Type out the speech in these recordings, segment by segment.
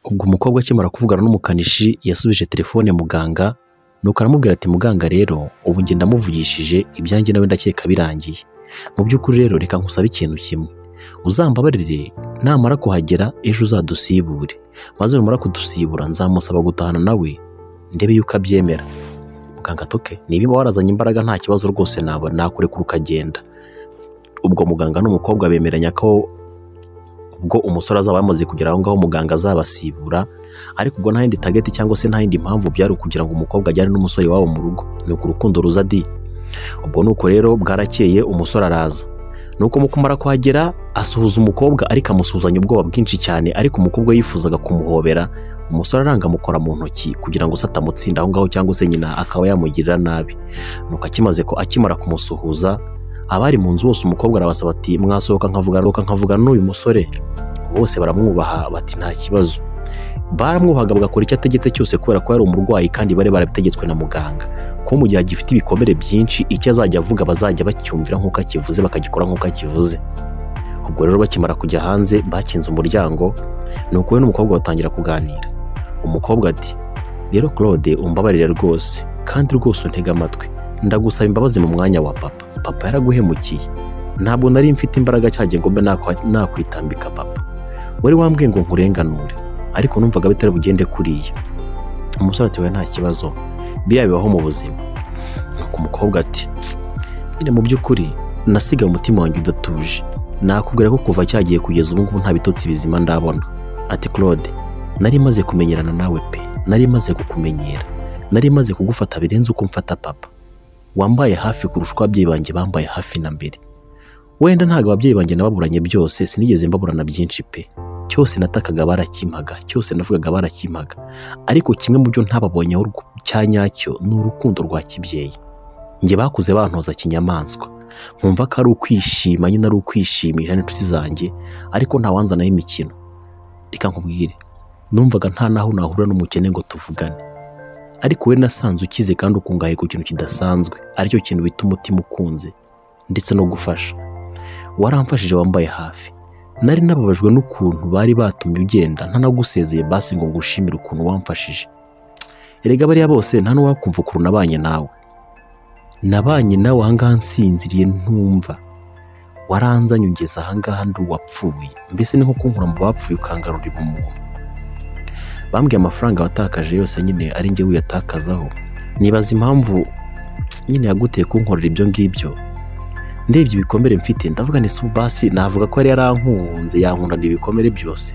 Ubwo umukobwa akimara kuvugana n'umukanishi yasubije telefone muganga, nuko aramubwira ati muganga rero ubu njye ndamuvugishije ibyanjye nawe ndakeka birangiye. Mu by'ukuri rero reka nkusabe ikintu kimwe, uzambabarire namara kuhagera ejo uzadusibure, maze numara kudusibura nzamusaba gutahana nawe ndebe yuko abyemera. Muganga toke niba warazanye imbaraga nta kibazo rwose nakurekura ukagenda. Ubwo muganga n'umukobwa bemeranya ko ubwo umusore azaba yamaze kugera aho ngaho muganga azabasibura, ariko ubwo nta yindi target cyangwa se nta yindi mpamvu byari ukugira ngo umukobwa ajyane n'umusore wabo mu rugo, ni uko urukundo ruza di. Ubwo nuko rero bwarakeye umusore araza, nuko mu kumara kuhagera asuhuza umukobwa ariko amusuhuzanya ubwoba bwinshi cyane, ariko umukobwa yifuzaga kumuhobera, umusore aranga amukora mu ntoki kugira ngo atamutsinda aho ngaho cyangwa se nyina akaba yamugirira nabi. Nuko akimara kumusuhuza abari mu nzu bose umukobwa arabasaba ati mwasohoka nkavugana n'uyu musore. Bose baramwubaha bati nta kibazo, baramwubahaga bagakora icyo ategetse cyose kubera ko yari umurwayi kandi bari barabitegetswe na muganga ko mu gihe agifite ibikomere byinshi icyo azajya avuga bazajya bacyumvira nk'uko akivuze bakagikora nk'uko akivuze. Ubwo rero bakimara kujya hanze bakinze umuryango, nuko we n'umukobwa batangira kuganira. Umukobwa ati rero Claude umbabarire rwose kandi rwose untega amatwi, ndagusaba imbabazi mu mwanya wa papa yaraguhemukiye, ntabwo nari mfite imbaraga cyagiye ngo mbe nakwitambika papa, wari wambwiye ngo nkurenganure ariko numvaga bitari bugende kuriya. Umusore ati we nta kibazo biriya bibaho mu buzima. Nuko umukobwa ati nyine mu by'ukuri nasiga umutima wanjye udatuje, nakubwira ko kuva cyagiye kugeza ubu ngubu nta bitotsi bizima ndabona. Ati Claude nari maze kumenyerana nawe pe, nari maze kukumenyera, nari maze kugufata birenze uko mfata papa, wambaye hafi kurusha uko ababyeyi banjye bambaye hafi na mbere. Wenda ntabwo ababyeyi banjye nababuranye byose, sinigeze mbaburana byinshi pe, cyose natakaga barakimpaga, cyose navugaga barakimpaga, ariko kimwe mu byo ntababonyeho cya nyacyo ni urukundo rwa kibyeyi. Njye bakuze bantoza kinyamaswa, nkumva ko ari ukwishima, nyine ari ukwishimisha n'inshuti zanjye, ariko ntawanzanaho imikino. Reka nkubwire, numvaga nta naho nahura n'umukene ngo tuvugane, ariko we nasanze ukize kandi ukungahaye ku kintu kidasanzwe, aricyo kintu bita umutima ukunze ndetse no gufasha. Waramfashije, wambaye hafi, nari nababajwe n'ukuntu bari batumye ugenda ntanagusezeye basi ngo ngushimire ukuntu wamfashije. Erega bariya bose nta n'uwakumva ukuntu nabanye nawe ahangaha nsinziriye ntumva, waranzanye ungeza ahangaha ndi uwapfuye, mbese ni nko kunkura mu bapfuye ukangarurira umuntu. Bambwiye amafaranga watakaje yose nyine ari njye uyatakazaho, nibaza impamvu nyine yaguteye kunkorera ibyo ngibyo. Ndebye ibikomere mfite ndavuga nese basi navuga ko yari yarankunze yankundana ibikomere byose,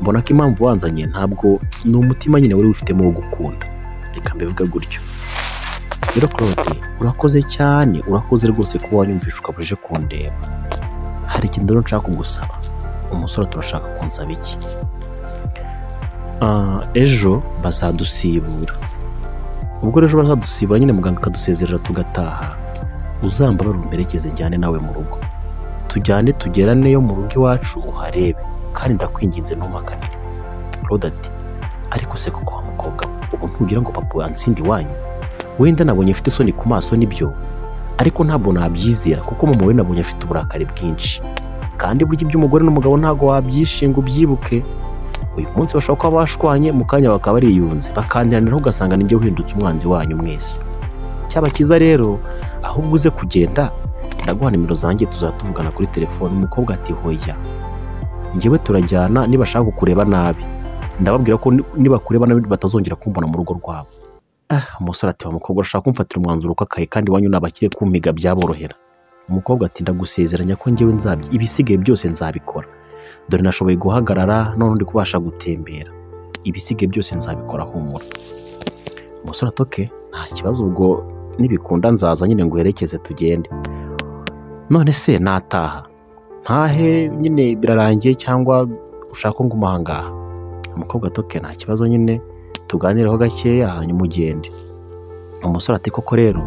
mbona ko impamvu wanzanye ntabwo ni umutima nyine wari wifitemo wo gukunda, reka mbivuga gutyo. Rero Claude urakoze cyane, urakoze rwose kuba wanyumvisha ukabuje kundeba. Hari ikintu rero nshaka kugusaba. Umusore turashaka kunsaba iki? Ejo bazadusibura, ubwo ejo bazadusibura nyine muganga akadusezerera tugataha, uzambabara umperekeze njyane nawe mu rugo, tujyane tugeraneyo mu rugo iwacu uharebe, kandi ndakwinginze ntumakanire. Claude ati ariko se kuko wa mukobwa ubu ntugira ngo papa yansindi iwanyu? Wenda nabonye afite isoni ku maso nibyo, ariko ntabwo nabyizera kuko mama we nabonye afite uburakari bwinshi, kandi burya iby'umugore n'umugabo ntabwo wabyishinga ubyibuke. Uyu munsi bashobora kuba bashwanye, mu kanya bakaba bariyunze bakandiranira, ugasanga ninjye uhindutse umwanzi wanyu mwese. Cyaba cyiza rero ahubwo uze kugenda ndaguha nimero zanjye tuzatuvugana kuri telefone. Umukobwa ati hoya njyewe turajyana, nibashaka kukureba nabi ndababwira ko nibakureba nabi batazongera kumbona mu rugo rwabo. Umusore ati wa mukobwa urashaka kumfatira umwanzuro ukakaye kandi wanyu nabakire kumpiga byaborohera. Umukobwa ati ndagusezeranya ko njyewe ibisigaye byose nzabikora, dore nashoboye guhagarara none ndi kubasha gutembera, ibisigaye byose nzabikora humura. Umusore atoke nta kibazo, ubwo nibikunda nzaza nyine nguherekeze tugende. None se nataha ntahe nyine birarangiye cyangwa ushaka ngo umuhangaha? Umukobwa atoke nta kibazo nyine tuganireho gakeya hanyuma ugende. Umusore ati koko rero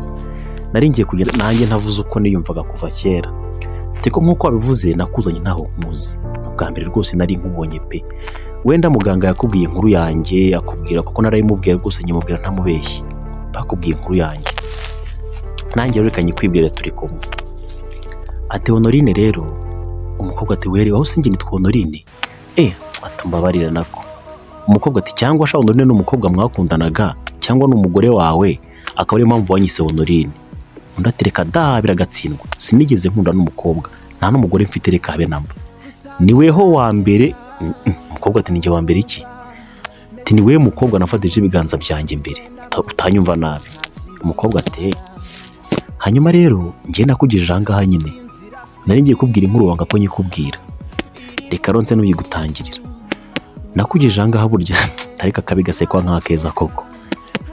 nari ngiye kugenda nanjye ntavuze uko niyumvaga kuva kera, teko nk'uko wabivuze nakuzanye ntaho nkuzi, ubwa mbere rwose nari nkubonye pe. Wenda muganga yakubwiye inkuru yanjye, akubwira kuko narayimubwiye rwose nyimubwira ntamubeshyi, bakubwiye inkuru yanjye nanjye reka nyikwibwire turi kumwe. Ati Honorine rero. Umukobwa ati were aho sinjye nitwa Honorine? Atumbabarira nako umukobwa ati cyangwa sha Honorine n'umukobwa mwakundanaga cyangwa n'umugore wawe akaba ariyo mpamvu wanyise Honorine. Undi ati reka da biragatsindwa, sinigeze nkunda n'umukobwa nta n'umugore mfite reka habe namba, niweho wa mbere. Umukobwa ati ninjye wa mbere iki? Ati niwe mukobwa nafatije ibiganza byanjye mbere, utanyumva nabi. Umukobwa ati hanyuma rero njye nakugejeje ahangaha nyine nari ngiye kubwira inkuru wanga ko nyikubwira, reka ronse n'uyigutangirira. Nakugejeje ahangaha burya ariko akabi gasekwa nk'akeza koko.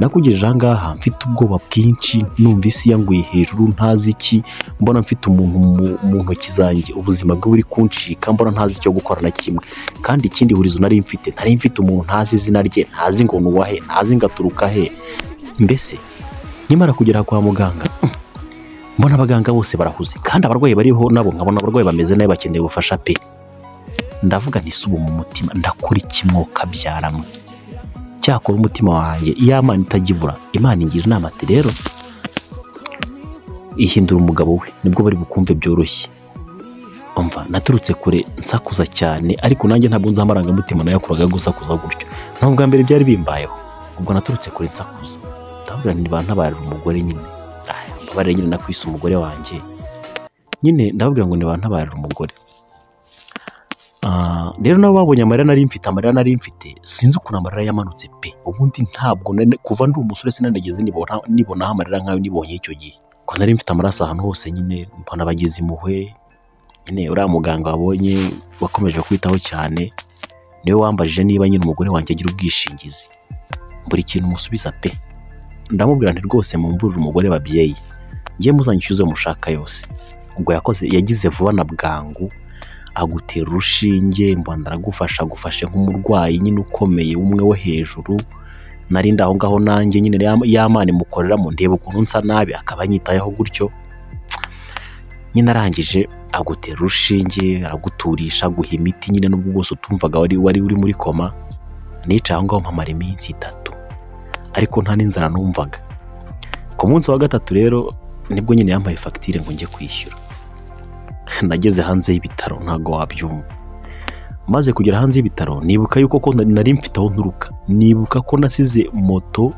Nakugejeje ahangaha mfite ubwoba bwinshi, numva isi yanguye hejuru ntazi iki, mbona mfite umuntu mu ntoki zanjye ubuzima bwe buri kunshika, mbona ntazi icyo gukora na kimwe. Kandi ikindi burizo nari mfite umuntu ntazi izina rye, ntazi ngo nuwahe, ntazi ngaturuka he. Mbese nyimara kugera kwa muganga mbona abaganga bose barahuze kandi abarwayi bariho nabo nkabona abarwayi bameze nabi bakeneye ubufasha pe. Ndavuga nisubu mu mutima ndakura ikimwoka byaramwe. Cyakora umutima wanjye iyamana itagibura Imana ingira inama ati rero ihindura umugabo we nibwo bari bukumve byoroshye. Umva naturutse kure nsakuza cyane, ariko nanjye ntabwo nzamaranga mutima nayakuraga gusakuza gutyo. Ntabwo bwa mbere byari bimbayeho, ubwo naturutse kure nsakuza ndavuga nti bantabarira umugore nyine. Mbabarira nyine nakwise umugore wanjye nyine, ndavuga ngo ni bantabarira umugore. Rero nabo babonye amarira nari mfite sinzi ukuntu amarira yamanutse pe. Ubundi ntabwo kuva ndi umusore sinanageze nibona amarira nkayo nibonye icyo gihe. Ko nari mfite amaraso ahantu hose nyine, mbona bagize impuhwe nyine. Uriya muganga wabonye wakomeje kwitaho cyane niwe wambajije niba nyine umugore wanjye agira ubwishingizi. Buri kintu musubiza pe. Ndamubwira nti rwose mumvurira umugore babyeyi, ngiye muzanyishyuze mushaka yose. Ubwo yagize vuba na bwangu agutera urushinge, mbona aragufasha gufashe nk'umurwayi nyine ukomeye umwe wo hejuru. Nari ndaho ngaho nanjye nyine y'Imana imukoreramo ndeba ukuntu nsa nabi akaba anyitayeho gutyo. Nyine arangije agutera urushinge araguturisha guha imiti nyine, nubwo bwose utumvaga wari uri muri koma. Nicaye aho ngaho mpamara iminsi 3 ariko nta n'inzara numvaga. Ku munsi wa 3 rero nibwo nyine yampaye fagitire ngo njye kwishyura. Nageze hanze y'ibitaro ntago wabyumva. Maze kugera hanze y'ibitaro nibuka yuko ko nari mfite aho nturuka, nibuka ko nasize moto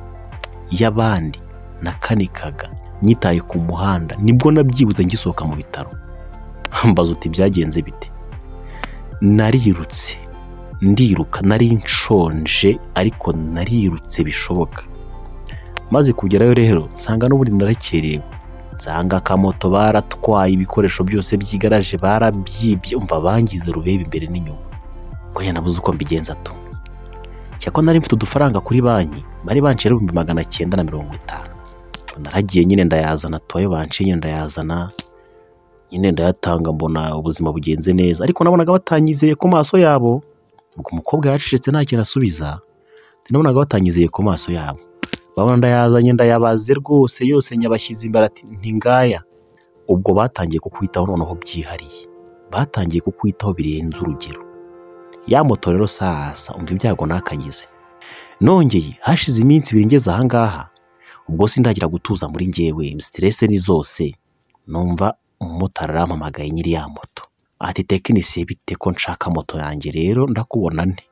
y'abandi nakanikaga nyitaye ku muhanda. Nibwo nabyibuze ngisohoka mu bitaro. Mbaza uti byagenze bite? Narirutse ndiruka, nari nshonje ariko narirutse bishoboka. Maze kugerayo rero nsanga n'ubundi narakerewe, nsanga akamoto baratwaye ibikoresho byose by'igaraje barabyibye. Umva bangize rubebe imbere n'inyuma. Ko nabuze uko mbigenza tu. Cyako nari mfite udufaranga kuri banki bari banciye 950. Naragiye nyine ndayazana, twayo banciye nyine ndayazana nyine ndayatanga, mbona ubuzima bugenze neza. Ariko nabonaga batanyizeye ku maso yabo. Ubwo umukobwa yacecetse nta kintu asubiza. Nabonaga batanyizeye ku maso yabo. Babona ndayazanye ndayabaze rwose yose nyabashyize imbere ati ntingaya. Ubwo batangiye kukwitaho noneho byihariye, batangiye kukwitaho birenze urugero. Ya moto rero sasa umva ibyago nakagize. Nongeye hashize iminsi 2 ngeze ahangaha, ubwo sindagira gutuza muri ngewe, stress ni zose. Numva umumotari arampamagaye nyiri ya moto ati tekinisiye bite ko nshaka moto yanjye rero ndakubona nte.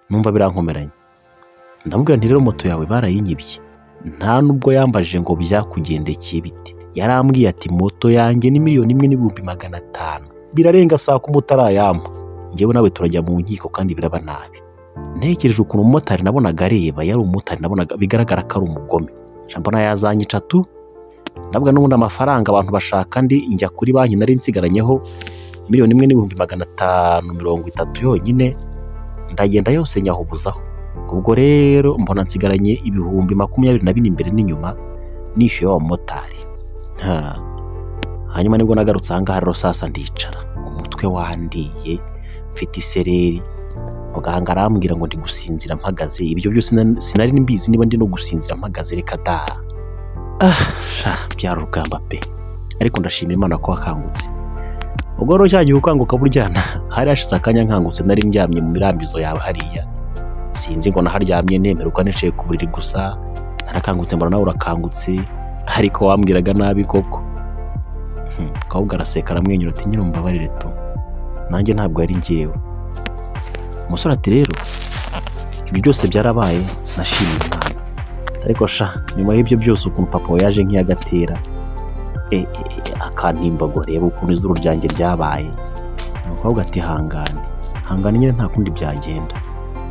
Numva birankomeranye. Ndamubwira nti rero moto yawe barayinyibye. Nta nubwo yambajije ngo byakugendekeye bite, yarambwiye ati moto yanjye ni 1,500,000 birarenga saa kumutarayampa. Ngewe nawe turajya mu nkiko kandi biraba nabi. Ntekereje ukuntu umumotari nabonaga areba, yari umumotari nabonaga bigaragara ko ari umugome. Mbona yazanyica tu. Ndavuga n'ubundi amafaranga abantu bashaka ndi njya kuri banki nari nsigaranyeho 1,530,000 yonyine, ndagenda yose nyahubuzaho. Ubwo rero mbona nsigaranye 24,000 imbere n'inyuma nishyuye wa motari. Hanyuma nibwo nagarutse ahangaha rero sasa ndicara, umutwe wandiye mfite isereri. Muganga arambwira ngo ndi gusinzira mpagaze. Ibyo byose sinari nimbizi niba ndi no gusinzira mpagaze, reka da. Byari urugamba pe, ariko ndashimira Imana ko wakangutse. Ubwo rero cyagiye ukanguka buryana hari hashize akanya nkangutse, nari ndyamye mu mirambizo yawe hariya. Sinzi ngo naharyamye nemeruka niciye ku buriri gusa. Narakangutse mbona nawe urakangutse, ariko wambwiraga nabi koko. Kawubwa araseka aramwenyura ati nyine umbabarire tu, nanjye ntabwo yari ngewe. Umusore ati rero ibyo byose byarabaye nashimiye Imana, ariko sha nyuma y'ibyo byose ukuntu papa yaje nk'iyagatera akantimba ngo reba ukuntu izuru ryanjye ryabaye. Umukobwa ati hangane nyine nta kundi byagenda.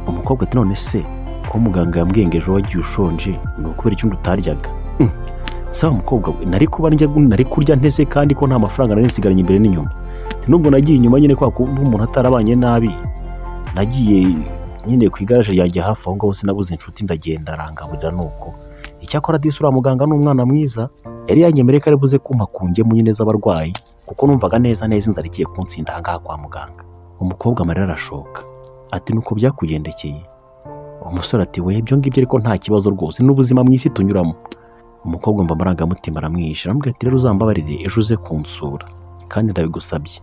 Umukobwa ati none se ko muganga yambwiye ngo ejo wagiye ushonje ni ukubera icyundi utaryaga? Sawa mukobwa we, nari kurya ntese kandi ko nta mafaranga nari nsigaranye imbere n'inyuma. Nubwo nagiye inyuma nyine kwa kumva umuntu atarabanye nabi, nagiye nyine ku igaraje ryanjye hafi aho ngaho sinabuze inshuti ndagenda arangaburira nuko. Icyakora disi uriya muganga ni umwana mwiza, yari yanyemereye ko ari buze kumpa ku ngemu nyine z'abarwayi kuko numvaga neza inzara igiye kuntsinda ahangaha kwa muganga. Umukobwa amarira arashoka ati nuko byakugendekeye? Umusore ati we ibyo ngibyo ariko nta kibazo rwose, n'ubuzima mu isi tunyuramo. Umukobwa mva amarangamutima aramwishyura aramubwira ati rero uzambabarire ejo uze kunsura kandi ndabigusabye,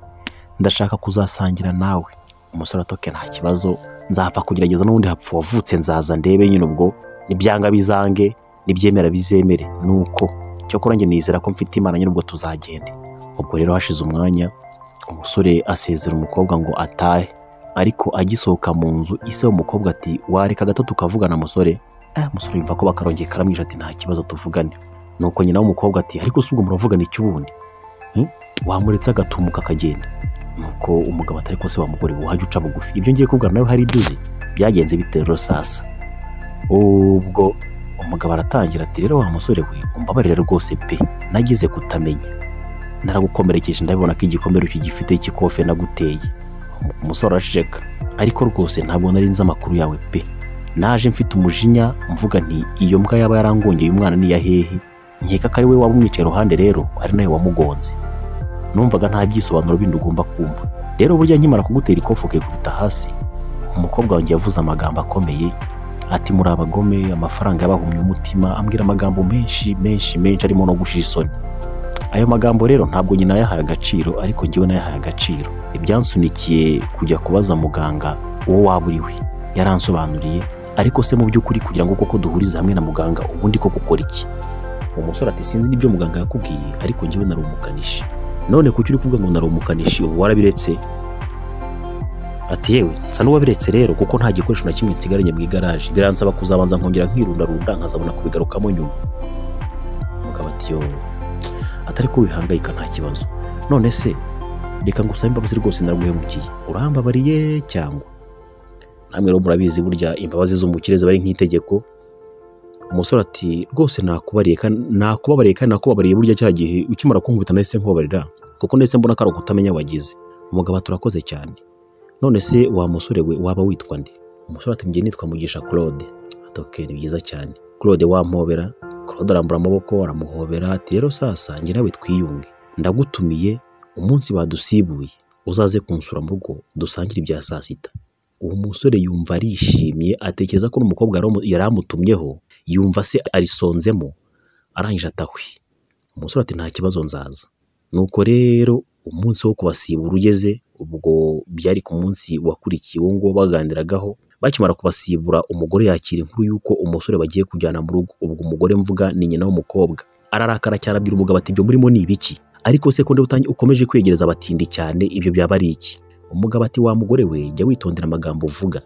ndashaka kuzasangira nawe. Umusore atoke nta kibazo, nzapfa kugerageza n'ubundi hapfa wavutse nzaza ndebe nyine ubwo nibyanga bizange nibyemera bizemere nuko cyokora njye nizera ko mfite Imana nyine ubwo tuzagende. Ubwo rero hashize umwanya umusore asezera umukobwa ngo atahe, ariko agisohoka mu nzu ise w'umukobwa ati wareka gato tukavugana musore. Umusore yumva ko bakarongeye karamwisha ati nta kibazo tuvugane. Nuko nyina w'umukobwa ati ariko si ubwo muravugana iki ubundi? Wamuretse agatumuka akagenda? Nuko umugabo atari ko se wamugore wahajya uca bugufi, ibyo ngiye kubwira nawe hari ibyo uzi byagenze bite rero sasa? Ubwo umugabo aratangira ati rero wa musore we umbabarire rwose pe, nagize kutamenya, naragukomerekeje ndabibona ko igikomere ukigifite cy'ikofe naguteye. Umusore arasheka ariko rwose ntabwo nari nzi amakuru yawe pe, naje mfite umujinya mvuga nti iyo mbwa yaba yarangongeye umwana ni yahehe, nkeka ko ari we waba umwicaye iruhande rero ari nawe wamugonze. Numvaga nta byisobanuro bindi ugomba kumva. Rero burya nkimara kugutera ikofe ukikubita hasi, umukobwa wanjye yavuze amagambo akomeye ati muri abagome, amafaranga yabahumye umutima, ambwira amagambo menshi arimo no gushira isoni. Ayo magambo rero ntabwo nyina yahaye agaciro, ariko njyewe nayahaye agaciro. Ibyansunikiye kujya kubaza muganga uwo waburiwe, yaransobanuriye. Ariko se mu by'ukuri kugira ngo koko duhurize hamwe na muganga ubundi ko gukora iki? Umusore ati sinzi n'ibyo muganga yakubwiye, ariko njyewe nari umukanishi. None kuki uri kuvuga ngo nari umukanishi ubu warabiretse? Ati yewe nsa n'uwabiretse rero kuko nta gikoresho na kimwe nsigaranye mu igaraje, biransaba kuzabanza nkongera nkirundarunda nkazabona kubigarukamo nyuma. Umugabo ati yo atari ko wihangayika nta kibazo, none se reka ngusabe imbabazi rwose naraguhemukiye, urambabariye cyangwa? Namwe rero murabizi burya imbabazi z'umukire ziba ari nk'itegeko. Umusore ati rwose nakubabariye kandi nakubabariye burya cya gihe ukimara kunkubita nahise nkubabarira kuko nahise mbona ko ari ukutamenya wagize. Umugabo ati urakoze cyane, none se wa musore we waba witwa nde? Umusore ati njye nitwa Mugisha Claude. Ati okay ni byiza cyane Claude, wampobera? Claude arambura amaboko aramuhobera ati rero sasa njye nawe twiyunge, ndagutumiye umunsi badusibuye uzaze kunsura mu rugo dusangire ibya saa sita. Uwo musore yumva arishimye, atekereza ko n'umukobwa yari amutumyeho yumva se arisonzemo, arangije atahwi. Umusore ati nta kibazo nzaza. Nuko rero umunsi wo kubasibura ugeze, ubwo byari ku munsi wakurikiye uwo ngo baganiragaho. Bakimara kubasibura umugore yakira inkuru yuko umusore bagiye kujyana mu rugo. Ubwo umugore mvuga ni nyina w'umukobwa ararakara cyane, abwira umugabo ati ibyo murimo ni ibiki? Ariko se ko ukomeje kwegereza abatindi cyane, ibyo byaba ari iki? Umugabo ati wa mugore we jya witondera amagambo uvuga,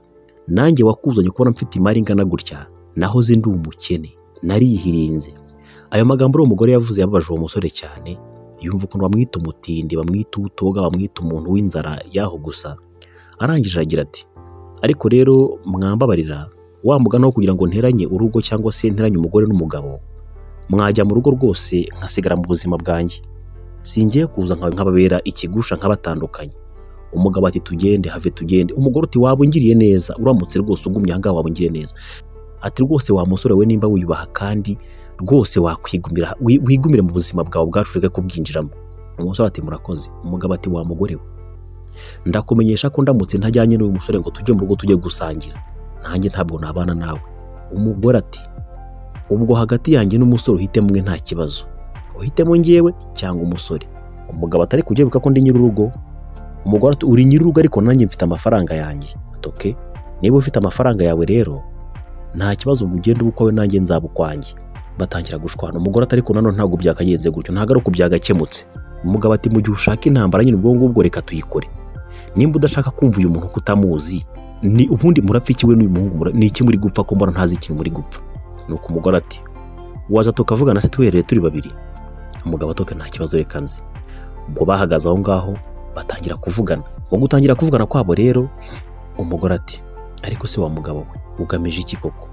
nanjye wakuzanye kubona mfite imari ingana gutya, nahoze ndi umukene narihirinze. Ayo magambo uwo mugore yavuze yababaje uwo musore cyane, yumva ukuntu bamwita umutindi, bamwita ubutoga, bamwita umuntu w'inzara yaho gusa. Arangije agira ati ariko rero mwambabarira, wa mugana wo kugira ngo nteranye urugo cyangwa se nteranye umugore n'umugabo, mwajya mu rugo rwose nkasigara mu buzima bwanjye, singiye kuza nkababera ikigusha nkabatandukanye. Umugabo ati tugende have tugende. Umugore ati waba ungiriye neza, uramutse rwose ugumye ahangaha waba ungiriye neza. Ati rwose wa musore we nimba wiyubaha kandi rwose wakwigumira, wigumire mu buzima bwawe bwacu reka kubwinjiramo. Umusore ati murakoze. Umugabo ati wa mugore we ndakumenyesha ko ndamutse ntajyanye n'uyu musore ngo tujye mu rugo tujye gusangira, nanjye ntabwo nabana nawe. Umugore ati ubwo hagati yanjye n'umusore uhitemo umwe nta kibazo, uhitemo njyewe cyangwa umusore. Umugabo atari kugebuka ko ndi nyir'urugo. Umugore ati uri nyir'urugo ariko nanjye mfite amafaranga yanjye. Atoke niba ufite amafaranga yawe rero nta kibazo, ugenda ubukwawe nanjye nzabukwanjye. Batangira gushwana. Umugore atari ko nanone ntabwo byakagenze gutyo, ntabwo ari uko byagakemutse. Umugabo ati mu gihe ushaka intambara nyine ubwo ngubwo reka tuyikore. Nimba udashaka kumva uyu muntu kutamuzi ni ubundi murapfa iki we n'uyu muhungu ni iki muri gupfa ko mbona ntazi ikintu muri gupfa? Nuko umugore ati waza tukavugana se twihereye turi babiri? Umugabo atoke nta kibazo reka nzi. Ubwo bahagaze aho ngaho batangira kuvugana. Mu gutangira kuvugana kwabo rero umugore ati ariko se wa mugabo we ugamije iki koko?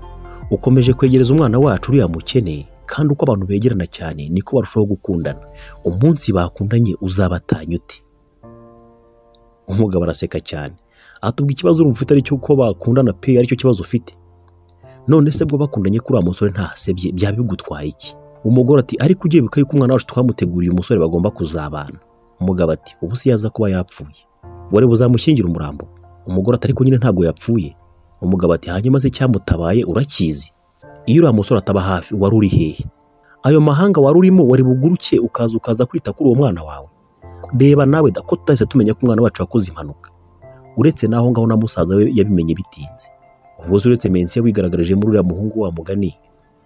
Ukomeje kwegereza umwana wacu uriya mukene, kandi uko abantu begerana cyane niko barushaho gukundana. Umunsi bakundanye uzabatanya ute? Umugabo araseka cyane atubwa ikibazo urumva ufite ari cyo ko bakundana pe ari cyo kibazo ufite. None se bwo bakundanye kuri uwo musore ntasebye byaba bigutwaye iki? Umugore ati ariko ugiye bikaye ko umwana wacu twamuteguriye umusore bagomba kuzabana. Umugabo ati ubu si yaza kuba yapfuye wari buzamushyingira umurambo? Umugore ati ariko nyine ntabwo yapfuye. Umugabo ati hanyuma se cyamutabaye urakizi? Iyo uriya musore ataba hafi wari uri hehe? Ayo mahanga wari urimo wari buguruke ukaza kwita kuri uwo mwana wawe? Reba nawe ko tutahise tumenya ko umwana wacu yakoze impanuka, uretse naho ngaho na musaza we yabimenye bitinze. Ubwo uretse Mensiya wigaragaje muri uriya muhungu wa mugani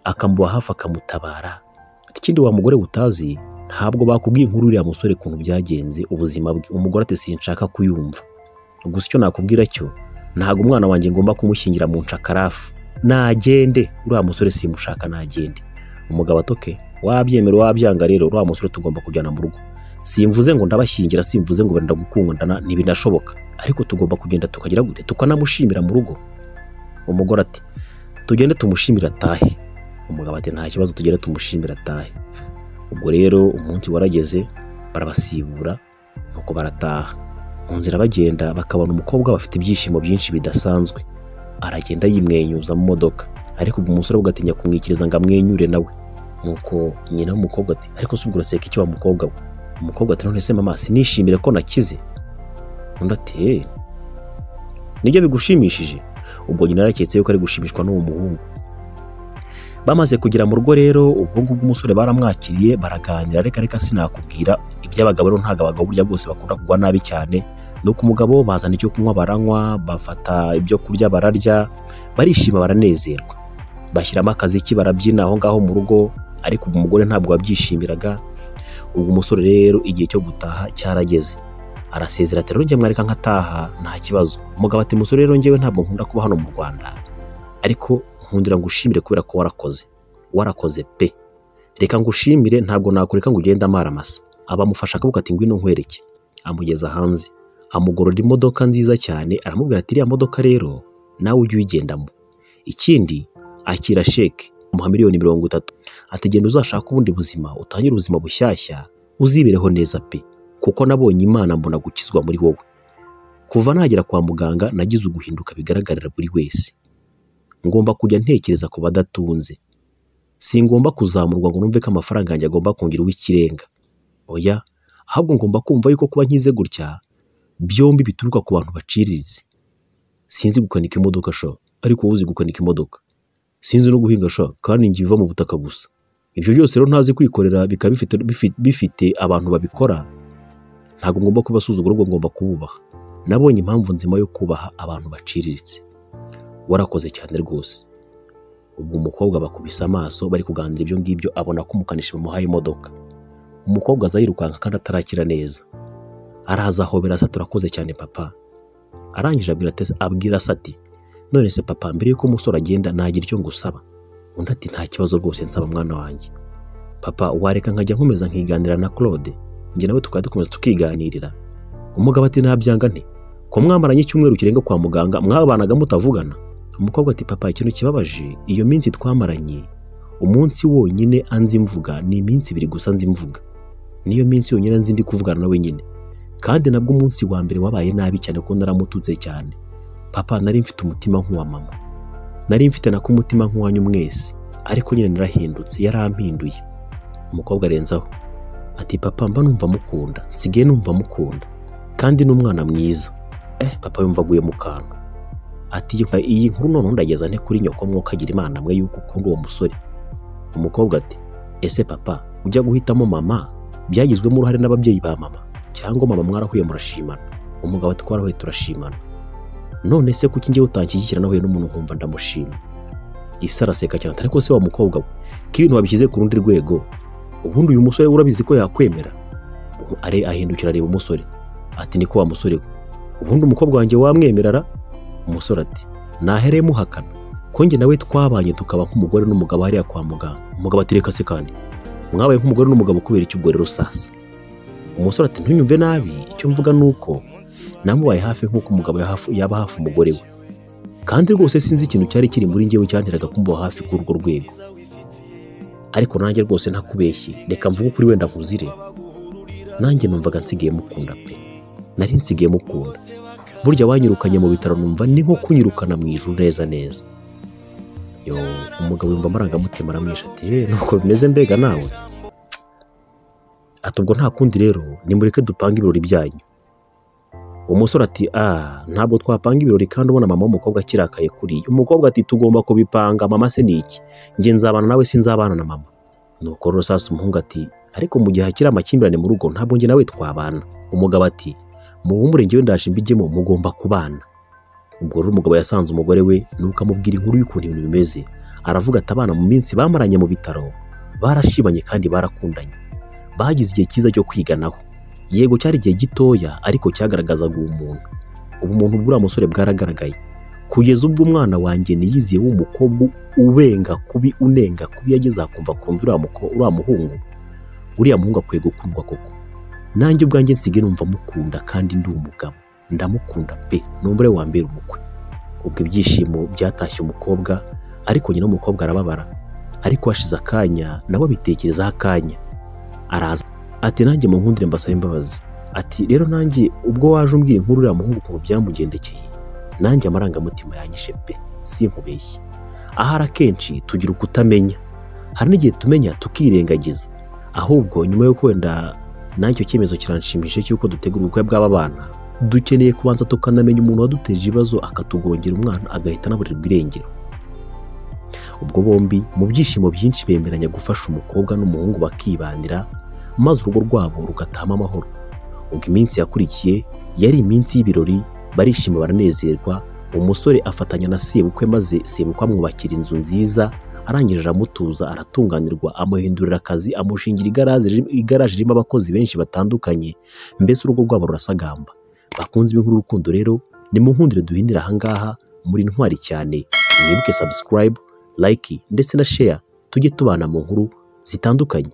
akamuba hafi akamutabara. Ikindi wa mugore utazi ntabwo bakubwiye inkuru uriya musore kuntu byagenze ubuzima bwe. Umugore ati sinshaka kuyumva. Gusa icyo nakubwira cyo ntabwo umwana wanjye ngomba kumushyingira mu ncakarafu. Nagende uriya musore simushaka nagende. Umugabo atoke wabyemera wabyanga rero uriya musore tugomba kujyana mu rugo. Simvuze ngo ndabashyingira, simvuze ngo benda gukundana, ntibinashoboka, ariko tugomba kugenda tukagira gute tukanamushimira mu rugo. Umugore ati tugende tumushimira atahe. Umugabo ati nta kibazo tugende tumushimira atahe. Ubwo rero umunsi warageze barabasibura nuko barataha. Mu nzira bagenda bakabona umukobwa bafite ibyishimo byinshi bidasanzwe. Aragenda yimwenyuza mu modoka, ariko umusore ugatinya kumwikiriza ngo amwenyure nawe. Nuko nyina w'umukobwa ati ariko se ubwo uraseka iki wa mukobwa we? Umukobwa ati none se mama sinishimire ko nakize? Undi ati nibyo bigushimishije? Ubwo nyina araketse yuko ari gushimishwa n'uwo muhungu. Bamaze kugera mu rugo rero ubwo bw'umusore baramwakiriye baraganira. Reka sinakubwira iby'abagabo rero, ntago abagabo burya bwose bakunda kugwa nabi cyane. Nuko umugabo bazana icyo kunywa baranywa, bafata ibyo kurya bararya, barishima baranezerwa, bashyiramo akaziki barabyina aho ngaho mu rugo. Ariko umugore ntabwo wabyishimiraga. Ubwo umusore rero igihe cyo gutaha cyarageze, arasezera ati rero njye mwareka nkataha nta kibazo. Umugabo ati musore rero njyewe ntabwo nkunda kuba hano mu Rwanda, ariko nkundira ngushimire kubera ko warakoze pe. Reka ngushimire, ntabwo nakureka ngo ugende amaramasa. Abamufasha akaboko ati ngwino nkwereke. Amugeza hanze, amugorora imodoka nziza cyane, aramubwira ati iriya modoka rero nawe ujye uyigendamo. Ikindi akira sheke umuha $30,000. Ati genda uzashaka ubundi buzima, utangire ubuzima bushyashya, uzibereho neza pe, kuko nabonye Imana mbona gukizwa muri wowe. Kuva nagera kwa muganga nagize uguhinduka bigaragarira buri wese. Ngomba kujya ntekereza ku badatunze, singomba kuzamurwa ngo numve ko amafaranga yanjye agomba kongera uw'ikirenga. Oya, ahubwo ngomba kumva yuko kuba nkize gutya byombi bituruka ku bantu baciriritse. Sinzi gukanika imodoka sho, ariko uzi gukanika imodoka. Sinzi no guhinga sho, kandi ngiva mu butaka gusa. Ibyo byose rero ntazi kwikorera bikaba bifite abantu babikora. Ntabwo ngomba kubasuzugura, ubwo ngomba kububaha. Nabonye impamvu nzima yo kubaha abantu baciriritse. Warakoze cyane rwose. Ubwo umukobwa bakubise amaso bari kuganira ibyo ngibyo, abona ko umukanishi bamuhaye imodoka. Umukobwa aza yirukanka kandi atarakira neza. Araza ahobera asa turakoze cyane papa. Arangije abwira ati none se papa, mbere yuko umusore agenda nagira icyo ngusaba. Undi ati nta kibazo rwose nsaba mwana wanjye. Papa wareka nkajya nkomeza nkiganira na Claude, njye nawe dukomeza tukiganirira. Umugabo ati nabyanga nte ko mwamaranye icyumweru kirenga kwa muganga mwabanaga mutavugana? Umukobwa ati papa ikintu kibabaje, iyo minsi twamaranye umunsi wonyine anzi mvuga ni iminsi 2 gusa nzi mvuga. Niyo minsi yonyine nzi ndi kuvugana nawe nyine, kandi nabwo umunsi wa mbere wabaye nabi cyane ko naramututse cyane. Papa nari mfite umutima nk'uwa mama, nari mfite nako umutima nk'uwanyu mwese, ariko nyine narahindutse, yarampinduye. Umukobwa arenzaho ati papa mba numva mukunda, nsigaye numva mukunda, kandi n'umwana mwiza. Papa yumva aguye mu kantu. Ati iyi nkuru none ndageza nte kuri nyoko mwokagira Imana mwe yuko ukunda uwo musore? Umukobwa ati ese papa ujya guhitamo mama byagizwemo uruhare n'ababyeyi ba mama, cyangwa mama mwarahuye murashimana? Umugabo ati twarahuye turashimana. None se kuki ngiye utanshyigikira nahuye n'umuntu nkumva ndamushima? Isi araseka cyane, ariko se wa mukobwa we ko ibintu wabishyize ku rundi rwego, ubundi uyu musore urabizi ko yakwemera? Ahindukira areba umusore ati niko wa musore we, ubundi umukobwa wanjye wamwemerara? Umusore ati nahereye muhakana ko njye nawe twabanye tukaba nk'umugore n'umugabo hariya kwa muganga. Umugabo ati reka se kandi mwabaye nk'umugore n'umugabo kubera icyo ubwo rero sasa? Umusore ati ntunyumve nabi, icyo mvuga nuko namubaye hafi nk'uko umugabo yaba hafi umugore we, kandi rwose sinzi ikintu cyari kiri muri njyewe cyanteraga kumuba hafi kuri urwo rwego. Ariko nanjye rwose ntakubeshye, reka mvuge ukuri wenda nkuzire, nanjye numvaga nsigaye mukunda pe, nari nsigaye mukunda. Burya wanyirukanye mu bitaro numva ni nko kunyirukana mu ijuru neza neza. Yo, umugabo yumva amarangamutima aramwisha ati nuko bimeze mbega nawe? Ati ubwo nta kundi rero nimureke dupange ibirori byanyu. Umusore ati ntabwo twapanga ibirori kandi ubona mama w'umukobwa akirakaye kuri. Umukobwa ati tugomba kubipanga, mama se ni iki? Njye nzabana nawe sinzabana na mama. Nuko rero sasa umuhungu ati ariko mu gihe hakiri amakimbirane mu rugo ntabwo njye nawe twabana. Umugabo ati muhumure njyewe ndaje mbijyemo, mugomba kubana. Ubwo rero umugabo yasanze umugore we nuko amubwira inkuru y'ukuntu ibintu bimeze. Aravuga ati abana mu minsi bamaranye mu bitaro barashibanye kandi barakundanye, bagize igihe cyiza cyo kwiganaho. Yego cyari igihe gitoya ariko cyagaragazaga ubumuntu. Ubumuntu bw'uriya musore bwaragaragaye kugeza ubwo umwana wanjye niyiziye w'umukobwa ubenga kubi unenga kubi yageze akumva uriya muhungu, uriya muhungu akwiye gukundwa koko. Nanjye ubwanjye nsige numva mukunda kandi ndi umugabo, ndamukunda pe, numva ari wa mbere umukwe. Ubwo ibyishimo byatashye umukobwa, ariko nyina w'umukobwa arababara. Ariko hashize akanya nawe abitekerezaho akanya, araza ati nanjye mu nkundire mbasaba imbabazi. Ati rero nanjye ubwo waje umbwira inkuru uriya muhungu ukuntu byamugendekeye, nanjye amarangamutima yanyishe pe, sinkubeshye. Ahari akenshi tugira ukutamenya, hari n'igihe tumenya tukirengagiza. Ahubwo nyuma yo kwenda nanjye cyemezo kiranshimishije cy'uko dutegura ubukwe bw'aba bana, dukeneye kubanza tukanamenya umuntu waduteje ibibazo akatugongera umwana agahita anaburirwa irengero. Ubwo bombi mu byishimo byinshi bemeranya gufasha umukobwa n'umuhungu bakibanira, maze urugo rwabo rugatahamo amahoro. Ubwo iminsi yakurikiye yari iminsi y'ibirori, barishima baranezerwa. Umusore afatanya na sebukwe, maze sebukwe amwubakira inzu nziza, arangije aramutuza, aratunganirwa, amuhindurira akazi, amushingira igaraje ririmo abakozi benshi batandukanye. Mbese urugo rwabo rurasagamba. Bakunze inkuru y'urukundo rero nimunkundire duhindira ahangaha muri Intwari Cyane. Mwibuke subscribe, like ndetse na share, tujye tubana mu nkuru zitandukanye.